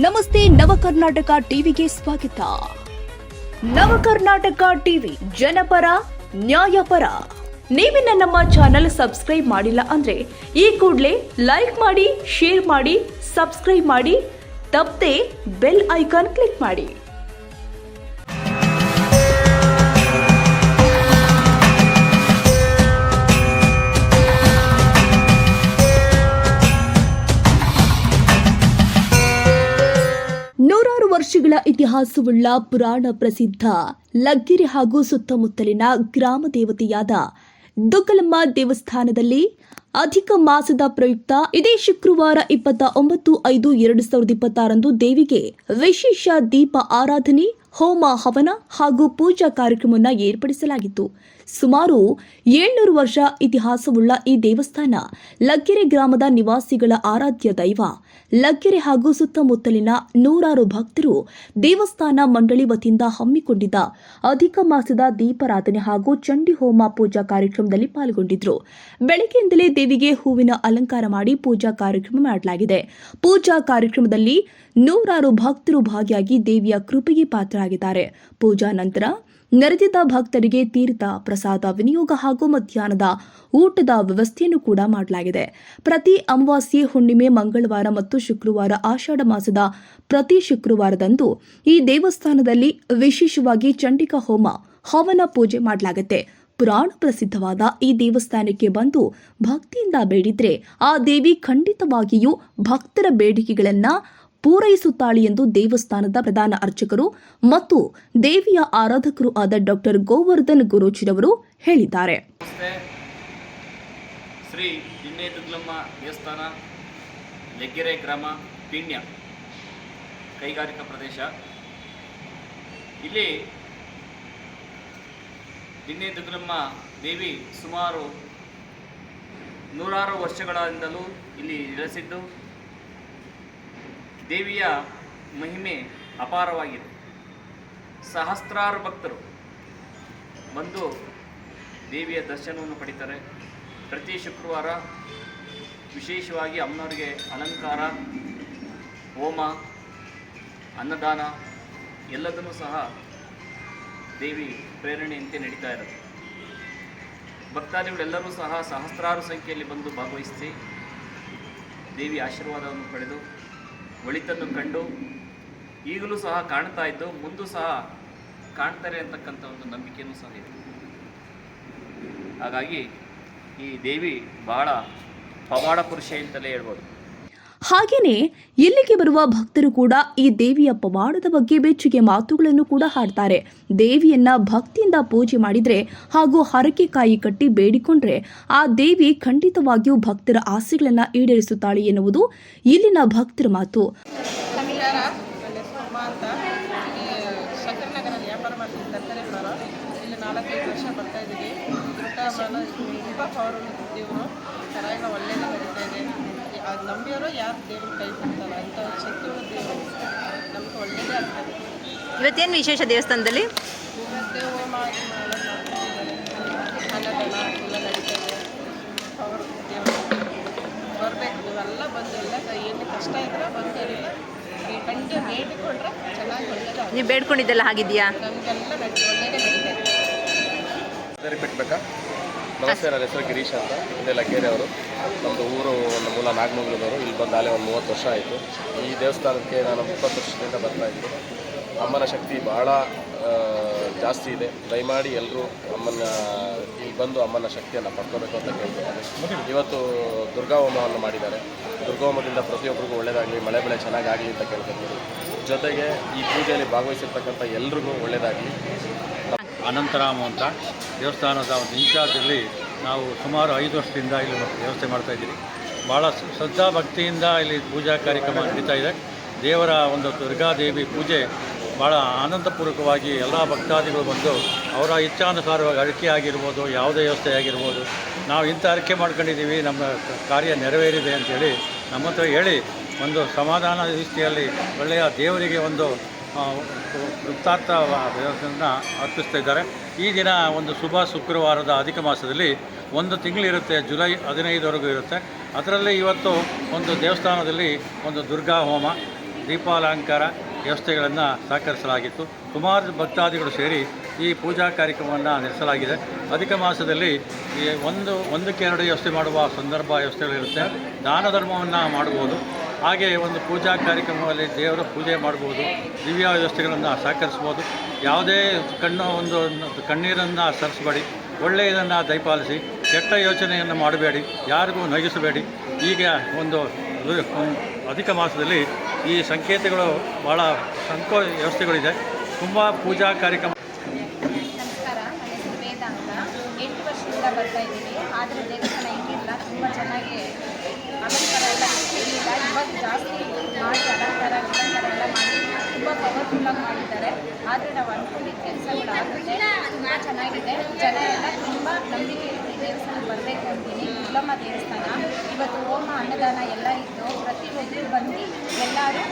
ನಮಸ್ತೆ ನವಕರ್ನಾಟಕ ಟಿವಿಗೆ ಸ್ವಾಗತ. ನವಕರ್ನಾಟಕ ಟಿವಿ ಜನಪರ ನ್ಯಾಯಪರ. ನೀವಿನ್ನ ನಮ್ಮ ಚಾನೆಲ್ ಸಬ್ಸ್ಕ್ರೈಬ್ ಮಾಡಿಲ್ಲ ಅಂದ್ರೆ ಈ ಕೂಡಲೇ ಲೈಕ್ ಮಾಡಿ, ಶೇರ್ ಮಾಡಿ, ಸಬ್ಸ್ಕ್ರೈಬ್ ಮಾಡಿ, ತಪ್ಪದೆ ಬೆಲ್ ಐಕಾನ್ ಕ್ಲಿಕ್ ಮಾಡಿ. ವರ್ಷಗಳ ಇತಿಹಾಸವುಳ್ಳ ಪುರಾಣ ಪ್ರಸಿದ್ಧ ಲಗ್ಗೆರೆ ಹಾಗೂ ಸುತ್ತಮುತ್ತಲಿನ ಗ್ರಾಮ ದೇವತೆಯಾದ ದುಗ್ಗಲಮ್ಮ ದೇವಸ್ಥಾನದಲ್ಲಿ ಅಧಿಕ ಮಾಸದ ಪ್ರಯುಕ್ತ ಇದೇ ಶುಕ್ರವಾರ 29/5/2026 ದೇವಿಗೆ ವಿಶೇಷ ದೀಪ ಆರಾಧನೆ, ಹೋಮ ಹವನ ಹಾಗೂ ಪೂಜಾ ಕಾರ್ಯಕ್ರಮವನ್ನು ಏರ್ಪಡಿಸಲಾಗಿತ್ತು. ಸುಮಾರು 700 ವರ್ಷ ಇತಿಹಾಸವುಳ್ಳ ಈ ದೇವಸ್ಥಾನ ಲಗ್ಗೆರೆ ಗ್ರಾಮದ ನಿವಾಸಿಗಳ ಆರಾಧ್ಯ ದೈವ. ಲಗ್ಗೆರೆ ಹಾಗೂ ಸುತ್ತಮುತ್ತಲಿನ ನೂರಾರು ಭಕ್ತರು ದೇವಸ್ಥಾನ ಮಂಡಳಿ ವತಿಯಿಂದ ಹಮ್ಮಿಕೊಂಡಿದ್ದ ಅಧಿಕ ಮಾಸದ ದೀಪಾರಾಧನೆ ಹಾಗೂ ಚಂಡಿ ಹೋಮ ಪೂಜಾ ಕಾರ್ಯಕ್ರಮದಲ್ಲಿ ಪಾಲ್ಗೊಂಡಿದ್ದರು. ಬೆಳಗ್ಗೆಯಿಂದಲೇ ದೇವಿಗೆ ಹೂವಿನ ಅಲಂಕಾರ ಮಾಡಿ ಪೂಜಾ ಕಾರ್ಯಕ್ರಮ ಮಾಡಲಾಗಿದೆ. ಪೂಜಾ ಕಾರ್ಯಕ್ರಮದಲ್ಲಿ ನೂರಾರು ಭಕ್ತರು ಭಾಗಿಯಾಗಿ ದೇವಿಯ ಕೃಪೆಗೆ ಪಾತ್ರರಾಗಿದ್ದಾರೆ. ಪೂಜಾ ನಂತರ ನೆರೆದಿದ್ದ ಭಕ್ತರಿಗೆ ತೀರ್ಥ ಪ್ರಸಾದ ವಿನಿಯೋಗ ಹಾಗೂ ಮಧ್ಯಾಹ್ನದ ಊಟದ ವ್ಯವಸ್ಥೆಯನ್ನು ಕೂಡ ಮಾಡಲಾಗಿದೆ. ಪ್ರತಿ ಅಮಾವಾಸ್ಯೆ, ಹುಣ್ಣಿಮೆ, ಮಂಗಳವಾರ ಮತ್ತು ಶುಕ್ರವಾರ, ಆಷಾಢ ಮಾಸದ ಪ್ರತಿ ಶುಕ್ರವಾರದಂದು ಈ ದೇವಸ್ಥಾನದಲ್ಲಿ ವಿಶೇಷವಾಗಿ ಚಂಡಿಕಾ ಹೋಮ ಹವನ ಪೂಜೆ ಮಾಡಲಾಗುತ್ತೆ. ಪುರಾಣ ಪ್ರಸಿದ್ಧವಾದ ಈ ದೇವಸ್ಥಾನಕ್ಕೆ ಬಂದು ಭಕ್ತಿಯಿಂದ ಬೇಡಿದ್ರೆ ಆ ದೇವಿ ಖಂಡಿತವಾಗಿಯೂ ಭಕ್ತರ ಬೇಡಿಕೆಗಳನ್ನ ಪೂರೈಸುತ್ತಾಳೆ ಎಂದು ದೇವಸ್ಥಾನದ ಪ್ರಧಾನ ಅರ್ಚಕರು ಮತ್ತು ದೇವಿಯ ಆರಾಧಕರು ಆದ ಡಾಕ್ಟರ್ ಗೋವರ್ಧನ್ ಗುರೂಜಿರವರು ಹೇಳಿದ್ದಾರೆ. ಶ್ರೀ ದಿನ್ನೆ ದುಗ್ಗಲಮ್ಮ ದೇವಸ್ಥಾನ, ಲಗ್ಗೆರೆ ಗ್ರಾಮ, ಪೀಣ್ಯ ಕೈಗಾರಿಕಾ ಪ್ರದೇಶ. ಇಲ್ಲಿ ದಿನ್ನೆ ದುಗ್ಗಲಮ್ಮ ದೇವಿ ಸುಮಾರು ನೂರಾರು ವರ್ಷಗಳಿಂದಲೂ ಇಲ್ಲಿ ನೆಲೆಸಿದ್ದು ದೇವಿಯ ಮಹಿಮೆ ಅಪಾರವಾಗಿದೆ. ಸಹಸ್ರಾರು ಭಕ್ತರು ಬಂದು ದೇವಿಯ ದರ್ಶನವನ್ನು ಪಡಿತಾರೆ. ಪ್ರತಿ ಶುಕ್ರವಾರ ವಿಶೇಷವಾಗಿ ಅಮ್ಮನವರಿಗೆ ಅಲಂಕಾರ, ಹೋಮ, ಅನ್ನದಾನ ಎಲ್ಲದನ್ನೂ ಸಹ ದೇವಿ ಪ್ರೇರಣೆಯಂತೆ ನಡೀತಾ ಇರುತ್ತೆ. ಭಕ್ತಾದಿಗಳೆಲ್ಲರೂ ಸಹ ಸಹಸ್ರಾರು ಸಂಖ್ಯೆಯಲ್ಲಿ ಬಂದು ಭಾಗವಹಿಸಿ ದೇವಿ ಆಶೀರ್ವಾದವನ್ನು ಪಡೆದು ಒಳಿತನ್ನು ಕಂಡು ಈಗಲೂ ಸಹ ಕಾಣ್ತಾ ಇದ್ದು ಮುಂದೂ ಸಹ ಕಾಣ್ತಾರೆ ಅಂತಕ್ಕಂಥ ಒಂದು ನಂಬಿಕೆಯೂ ಸಹ ಇದೆ. ಹಾಗಾಗಿ ಈ ದೇವಿ ಬಹಳ ಪವಾಡ ಪುರುಷೆ ಅಂತಲೇ ಹೇಳ್ಬೋದು. ಹಾಗೇನೆ ಇಲ್ಲಿಗೆ ಬರುವ ಭಕ್ತರು ಕೂಡ ಈ ದೇವಿಯ ಪವಾಡದ ಬಗ್ಗೆ ಬೆಚ್ಚುಗೆ ಮಾತುಗಳನ್ನು ಕೂಡ ಹಾಡ್ತಾರೆ. ದೇವಿಯನ್ನ ಭಕ್ತಿಯಿಂದ ಪೂಜೆ ಮಾಡಿದ್ರೆ ಹಾಗೂ ಹರಕೆ ಕಾಯಿ ಕಟ್ಟಿ ಬೇಡಿಕೊಂಡ್ರೆ ಆ ದೇವಿ ಖಂಡಿತವಾಗಿಯೂ ಭಕ್ತರ ಆಸೆಗಳನ್ನ ಈಡೇರಿಸುತ್ತಾಳೆ ಎನ್ನುವುದು ಇಲ್ಲಿನ ಭಕ್ತರ ಮಾತು. ಇಲ್ಲಿ 4-5 ವರ್ಷ ಬರ್ತಾ ಇದ್ದೀವಿ. ತುಂಬ ಪವರ್ ದೇವರು ಚೆನ್ನಾಗಿ ಒಳ್ಳೆಯದೇ ನಡೀತಾ ಇದೆ. ಅದು ನಂಬಿಯವರು ಯಾರು ದೇವ್ರ ಕೈ ಬಿಡ್ತಲ್ಲ ಅಂತ ಶಕ್ತಿ ದೇವರು ನಮ್ಗೆ ಒಳ್ಳೆಯದೇ ಆಗ್ತದೆ. ಇವತ್ತೇನು ವಿಶೇಷ ದೇವಸ್ಥಾನದಲ್ಲಿ? ಇವತ್ತೇ ಹೋಮ ಅನ್ನದಾನ ಎಲ್ಲ ನಡೀತಾ ಇದೆ. ಪವರ್ ದೇವರು ಬರಬೇಕು. ನೀವೆಲ್ಲ ಬಂದು ಎಲ್ಲ ಏನು ಕಷ್ಟ ಇದ್ರೆ ಬಂದು ಎಲ್ಲ ಕಂಡು ಬೇಡಿಕೊಂಡ್ರೆ ಚೆನ್ನಾಗಿ ಒಳ್ಳೆಯದು. ನೀವು ಬೇಡ್ಕೊಂಡಿದ್ದೆಲ್ಲ ಆಗಿದೆಯಾ? ನಮಗೆಲ್ಲ ಒಳ್ಳೆಯದೇ ನಡೀತಾ ಇದೆ. ಬಿಟ್ಬೇಕಾ? ನಮಸ್ತೆ, ನನ್ನ ಹೆಸರು ಗಿರೀಶ್ ಅಂತ. ಇದೇ ಲಗ್ಗೆರೆ ಅವರು. ನಮ್ಮದು ಊರು, ಒಂದು ಮೂಲ ನಾಗಮಂಗಲದವರು. ಇಲ್ಲಿ ಬಂದು ಅಲ್ಲೇ ಒಂದು 30 ವರ್ಷ ಆಯಿತು. ಈ ದೇವಸ್ಥಾನಕ್ಕೆ ನಾನು 20 ವರ್ಷದಿಂದ ಬರ್ತಾಯಿದ್ದು. ಅಮ್ಮನ ಶಕ್ತಿ ಭಾಳ ಜಾಸ್ತಿ ಇದೆ. ದಯಮಾಡಿ ಎಲ್ಲರೂ ಅಮ್ಮನ ಇಲ್ಲಿ ಬಂದು ಅಮ್ಮನ ಶಕ್ತಿಯನ್ನು ಪಡ್ಕೋಬೇಕು ಅಂತ ಕೇಳ್ತಾರೆ. ಇವತ್ತು ದುರ್ಗಾ ಹೋಮವನ್ನು ಮಾಡಿದ್ದಾರೆ. ದುರ್ಗಾ ಹೋಮದಿಂದ ಪ್ರತಿಯೊಬ್ಬರಿಗೂ ಒಳ್ಳೆಯದಾಗಲಿ, ಮಳೆ ಬೆಳೆ ಚೆನ್ನಾಗಾಗಲಿ ಅಂತ ಕೇಳ್ಕೊತೀವಿ. ಜೊತೆಗೆ ಈ ಪೂಜೆಯಲ್ಲಿ ಭಾಗವಹಿಸಿರ್ತಕ್ಕಂಥ ಎಲ್ರಿಗೂ ಒಳ್ಳೆಯದಾಗಲಿ. ಅನಂತರಾಮ ಅಂತ ದೇವಸ್ಥಾನದ ಒಂದು ಇನ್ಚಾರ್ಜಲ್ಲಿ ನಾವು ಸುಮಾರು 5 ವರ್ಷದಿಂದ ಇಲ್ಲಿ ವ್ಯವಸ್ಥೆ ಮಾಡ್ತಾಯಿದ್ದೀವಿ. ಭಾಳ ಶ್ರದ್ಧಾ ಭಕ್ತಿಯಿಂದ ಇಲ್ಲಿ ಪೂಜಾ ಕಾರ್ಯಕ್ರಮ ನಡೀತಾ ಇದೆ. ದೇವರ ಒಂದು ದುರ್ಗಾದೇವಿ ಪೂಜೆ ಭಾಳ ಆನಂದಪೂರ್ವಕವಾಗಿ ಎಲ್ಲ ಭಕ್ತಾದಿಗಳು ಬಂದು ಅವರ ಇಚ್ಛಾನುಸಾರವಾಗಿ ಅರಿಕೆ ಆಗಿರ್ಬೋದು, ಯಾವುದೇ ವ್ಯವಸ್ಥೆ ಆಗಿರ್ಬೋದು, ನಾವು ಇಂಥ ಅರಿಕೆ ಮಾಡ್ಕೊಂಡಿದ್ದೀವಿ, ನಮ್ಮ ಕಾರ್ಯ ನೆರವೇರಿದೆ ಅಂಥೇಳಿ ನಮ್ಮ ಹತ್ರ ಹೇಳಿ ಒಂದು ಸಮಾಧಾನ ರೀತಿಯಲ್ಲಿ ಒಳ್ಳೆಯ ದೇವರಿಗೆ ಒಂದು ಕೃತಾರ್ಥ ವ್ಯವಸ್ಥೆಯನ್ನು ಅರ್ಪಿಸ್ತಾ ಇದ್ದಾರೆ. ಈ ದಿನ ಒಂದು ಶುಭ ಶುಕ್ರವಾರದ ಅಧಿಕ ಮಾಸದಲ್ಲಿ 1 ತಿಂಗಳಿರುತ್ತೆ, ಜುಲೈ 15ವರೆಗೂ ಇರುತ್ತೆ. ಅದರಲ್ಲಿ ಇವತ್ತು ಒಂದು ದೇವಸ್ಥಾನದಲ್ಲಿ ಒಂದು ದುರ್ಗಾ ಹೋಮ ದೀಪಾಲಂಕಾರ ವ್ಯವಸ್ಥೆಗಳನ್ನು ಸಹಕರಿಸಲಾಗಿತ್ತು. ಸುಮಾರು ಭಕ್ತಾದಿಗಳು ಸೇರಿ ಈ ಪೂಜಾ ಕಾರ್ಯಕ್ರಮವನ್ನು ನಡೆಸಲಾಗಿದೆ. ಅಧಿಕ ಮಾಸದಲ್ಲಿ ಈ ಒಂದಕ್ಕೆ ಎರಡು ವ್ಯವಸ್ಥೆ ಮಾಡುವ ಸಂದರ್ಭ ವ್ಯವಸ್ಥೆಗಳಿರುತ್ತೆ. ದಾನ ಧರ್ಮವನ್ನು ಮಾಡ್ಬೋದು. ಹಾಗೆ ಒಂದು ಪೂಜಾ ಕಾರ್ಯಕ್ರಮದಲ್ಲಿ ದೇವರ ಪೂಜೆ ಮಾಡ್ಬೋದು. ದಿವ್ಯ ವ್ಯವಸ್ಥೆಗಳನ್ನು ಸಹಕರಿಸ್ಬೋದು. ಯಾವುದೇ ಕಣ್ಣೀರನ್ನು ಸರಿಸಬೇಡಿ. ಒಳ್ಳೆಯದನ್ನು ದಯಪಾಲಿಸಿ, ಕೆಟ್ಟ ಯೋಚನೆಯನ್ನು ಮಾಡಬೇಡಿ, ಯಾರಿಗೂ ನಗಿಸಬೇಡಿ. ಈಗ ಒಂದು ಅಧಿಕ ಮಾಸದಲ್ಲಿ ಈ ಸಂಕೇತಗಳು ಭಾಳ ವ್ಯವಸ್ಥೆಗಳಿದೆ. ತುಂಬ ಪೂಜಾ ಕಾರ್ಯಕ್ರಮ. ನಮಸ್ಕಾರ, ನನ್ನ ಹೆಸರು ವೇದ ಅಂತ. 8 ವರ್ಷದಿಂದ ಬರ್ತಾ ಇದ್ದೀವಿ. ಆದರೆ ದೇವಸ್ಥಾನ ಹಿಂಗಿಲ್ಲ, ತುಂಬ ಚೆನ್ನಾಗಿ ಅಲಂಕಾರ ಎಲ್ಲ ಇರಲಿಲ್ಲ. ಇವಾಗ ಜಾಸ್ತಿ ಮಾಡಿ ಅಲಂಕಾರ ಎಲ್ಲ ಮಾಡಿ ತುಂಬ ಪವರ್ಫುಲ್ಲಾಗಿ ಮಾಡಿದ್ದಾರೆ. ಆದರೆ ನಾವು ಅಂದ್ಕೊಂಡಿದ್ದ ಕೆಲಸಗಳಾಗುತ್ತೆ. ತುಂಬ ಚೆನ್ನಾಗಿದೆ. ಜನ ಎಲ್ಲ ತುಂಬ ನಂಬಿಕೆ ಇಟ್ಟು ದೇವಸ್ಥಾನಕ್ಕೆ ಬರಬೇಕು ಅಂತೀನಿ. ಉಲ್ಲಮ್ಮ ದೇವಸ್ಥಾನ ಇವತ್ತು ಹೋಮ ಅನ್ನದಾನ ಎಲ್ಲ ಇದ್ದು ಪ್ರತಿಯೊಬ್ಬರು ಬಂದು ಎಲ್ಲರೂ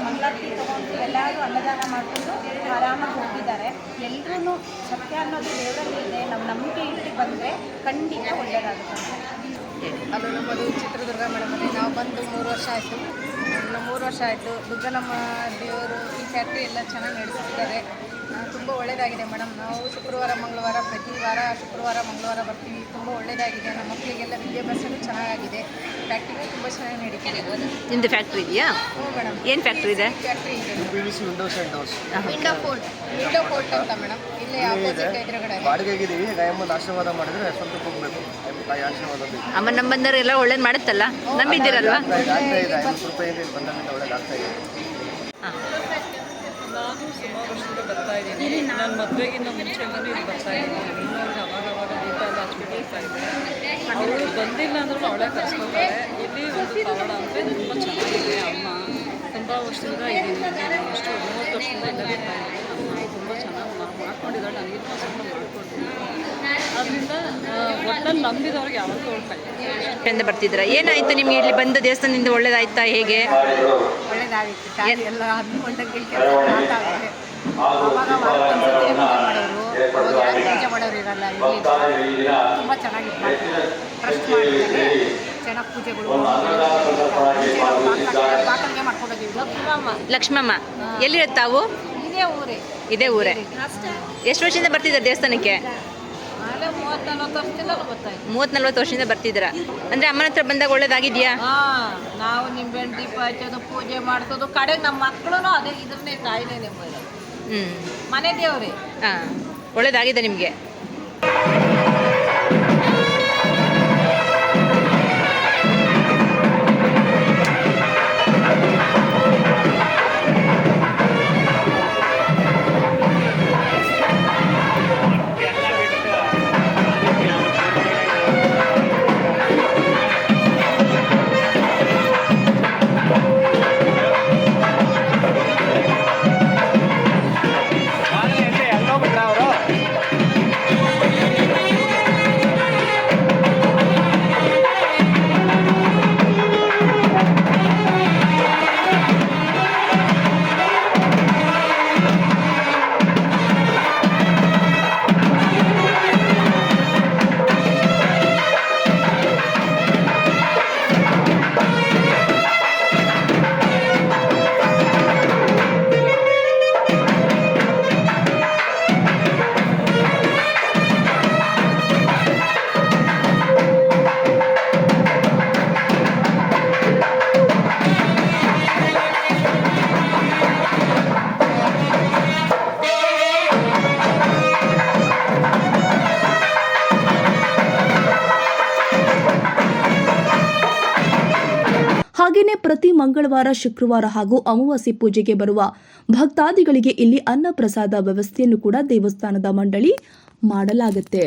ಮಂಗಳಾರತಿ ತೊಗೊಂಡು ಎಲ್ಲರೂ ಅನ್ನದಾನ ಮಾಡಿಕೊಂಡು ಆರಾಮಾಗಿ ಹೋಗಿದ್ದಾರೆ. ಎಲ್ಲರೂ ಸತ್ಯ ಅನ್ನೋದು ದೇವರಲ್ಲಿ ಇದೆ. ನಾವು ನಂಬಿಕೆ ಇಟ್ಟು ಬಂದರೆ ಖಂಡಿತ ಒಳ್ಳೆಯದಾಗುತ್ತೆ. ಅದು ನಮ್ಮದು ಚಿತ್ರದುರ್ಗ ಮೇಡಮಲ್ಲಿ ನಾವು ಬಂದು 3 ವರ್ಷ ಆಯಿತು. 3 ವರ್ಷ ಆಯಿತು. ದುರ್ಗನಮ್ಮ ದೇವರು ಈ ಫ್ಯಾಕ್ಟ್ರಿ ಎಲ್ಲ ಚೆನ್ನಾಗಿ ನಡೆಸ್ತಿದ್ದಾರೆ. ತುಂಬ ಒಳ್ಳೆಯದಾಗಿದೆ ಮೇಡಮ್. ನಾವು ಶುಕ್ರವಾರ ಮಂಗಳವಾರ ಪ್ರತಿ ವಾರ ಶುಕ್ರವಾರ ಮಂಗಳವಾರ ಬರ್ತೀವಿ. ತುಂಬ ಒಳ್ಳೆಯದಾಗಿದೆ. ನಮ್ಮ ಮಕ್ಕಳಿಗೆಲ್ಲ ವಿದ್ಯಾಭ್ಯಾಸನೂ ಚೆನ್ನಾಗಿದೆ. ಫ್ಯಾಕ್ಟ್ರಿನೂ ತುಂಬ ಚೆನ್ನಾಗಿ ನಡೀತಿದೆ. ನಿಮ್ಮದು ಫ್ಯಾಕ್ಟ್ರಿ ಇದೆಯಾ? ಹ್ಞೂ ಮೇಡಮ್. ಏನು ಫ್ಯಾಕ್ಟ್ರಿ ಇದೆ? ಫ್ಯಾಕ್ಟ್ರಿ ಇದೆ. PVC Windows and doors. Window fort ಅಂತ ಮೇಡಮ್. ಇಲ್ಲೇ ಆಪೋಸಿಟ್ ಎದುರುಗಡೆ ಬಾಡಿಗೆಗಿದ್ದೀವಿ. ಗಾಯಮ್ಮನ ಆಶೀರ್ವಾದ ಮಾಡಿದರೆ ಸ್ವಂತ ಹೋಗಬೇಕು. ತಾಯಿ ಆಶೀರ್ವಾದ ಬೇಕು. ಅಮ್ಮ ನಮ್ಮ ಬಂದವರೆಲ್ಲ ಒಳ್ಳೇದು ಮಾಡುತ್ತಲ್ಲ, ನಂಬಿದ್ದೀರಲ್ವಾ? ಆಗ್ತಾ ಇದೆ. 50 ರೂಪಾಯಿಂದ ಇಲ್ಲಿ ಬಂದಲ್ಲಿಂದ ಒಳ್ಳೇದಾಗ್ತಾ ಇದೆ. ನಾನು ಸುಮಾರು ವರ್ಷದಿಂದ ಬರ್ತಾ ಇದ್ದೀನಿ. ನನ್ನ ಮದುವೆಗಿಂತ ಮುಂಚೆಯಿಂದಲೂ ಇಲ್ಲಿ ಬರ್ತಾ ಇದ್ದೀನಿ. ಇನ್ನೊಂದು ಅವಾಗ ದೀಪ ಎಲ್ಲ ಹಚ್ಬಿಟ್ಟು ಇದ್ದೆ. ಅವಳು ಬಂದಿಲ್ಲ ಅಂದ್ರೂ ಅವಳೇ ಕರ್ಸ್ಕೊತಾರೆ. ಇಲ್ಲಿ ಒಂದು ಕವಡ ಅಂದರೆ ತುಂಬ ಚೆನ್ನಾಗಿದೆ. ಅಮ್ಮ ತುಂಬ ವರ್ಷದಿಂದ ಇದ್ದೀನಿ. ಅಷ್ಟು 30 ವರ್ಷದಿಂದ ಇಲ್ಲೇ ಬರ್ತಾ ಇದ್ದೀನಿ. ಅಮ್ಮ ತುಂಬ ಚೆನ್ನಾಗಿ ಮಾಡ್ಕೊಂಡಿದ್ದಾಳೆ. ನನಗೆ ಸ್ವಲ್ಪ ಮಾಡ್ಕೊಡ್ತೀನಿ. ಅದರಿಂದ ಒಟ್ಟಲ್ಲಿ ನಂಬಿದವ್ರಿಗೆ ಯಾವತ್ತೂ ಎಂದ ಬರ್ತಿದ್ದೀರಾ? ಏನಾಯಿತು ನಿಮಗೆ ಇಲ್ಲಿ ಬಂದ ದೇವಸ್ಥಾನದಿಂದ? ಒಳ್ಳೇದಾಯ್ತಾ? ಹೇಗೆ? ಒಳ್ಳೇದಾಗಿತ್ತು. ಎಲ್ಲ ಅಂದ್ಕೊಂಡಂಗೆ ಕೆಲಸ ಮಾತಾಡಿದೆ. ಆವಾಗ ವಾರಕ್ಕೊಂದ್ಸತಿ ಪೂಜೆ ಮಾಡೋರು, ಯಾರು ಪೂಜೆ ಮಾಡೋರು ಇರಲ್ಲ. ಇಲ್ಲಿ ತುಂಬ ಚೆನ್ನಾಗಿತ್ತು. ಟ್ರಸ್ಟ್ ಮಾಡಿದ್ದಾರೆ. ಚೆನ್ನಾಗಿ ಪೂಜೆಗಳು ಬಾಕಲಿಗೆ ಮಾಡ್ಕೊಂಡೋಗಿದ್ವಿ. ಲಕ್ಷ್ಮಮ್ಮ ಎಲ್ಲಿರುತ್ತೆ ತಾವು? ಇದೇ ಊರೇ. ಎಷ್ಟು ವರ್ಷದಿಂದ ಬರ್ತಿದ್ದಾರೆ ದೇವಸ್ಥಾನಕ್ಕೆ? 30-40 ವರ್ಷದಿಂದ ಬರ್ತಿದ್ದೀರಾ? ಅಂದರೆ ಅಮ್ಮನ ಹತ್ರ ಬಂದಾಗ ಒಳ್ಳೇದಾಗಿದೆಯಾ? ನಾವು ನಿಂಬೆಹಣ್ಣು ದೀಪ ಹಚ್ಚೋದು, ಪೂಜೆ ಮಾಡಿಸೋದು. ಕಡೆಗೆ ನಮ್ಮ ಮಕ್ಕಳು ಅದೇ ಇದನ್ನೇ ತಾಯಿನೇ ನೆಮ್ಮದಿ. ಮನೆ ದೇವ್ರಿ. ಹಾಂ, ಒಳ್ಳೇದಾಗಿದೆ ನಿಮಗೆ? ಹಾಗೆಯೇ ಪ್ರತಿ ಮಂಗಳವಾರ, ಶುಕ್ರವಾರ ಹಾಗೂ ಅಮಾವಾಸ್ಯೆ ಪೂಜೆಗೆ ಬರುವ ಭಕ್ತಾದಿಗಳಿಗೆ ಇಲ್ಲಿ ಅನ್ನ ಪ್ರಸಾದ ವ್ಯವಸ್ಥೆಯನ್ನು ಕೂಡ ದೇವಸ್ಥಾನದ ಮಂಡಳಿ ಮಾಡಲಾಗುತ್ತೆ.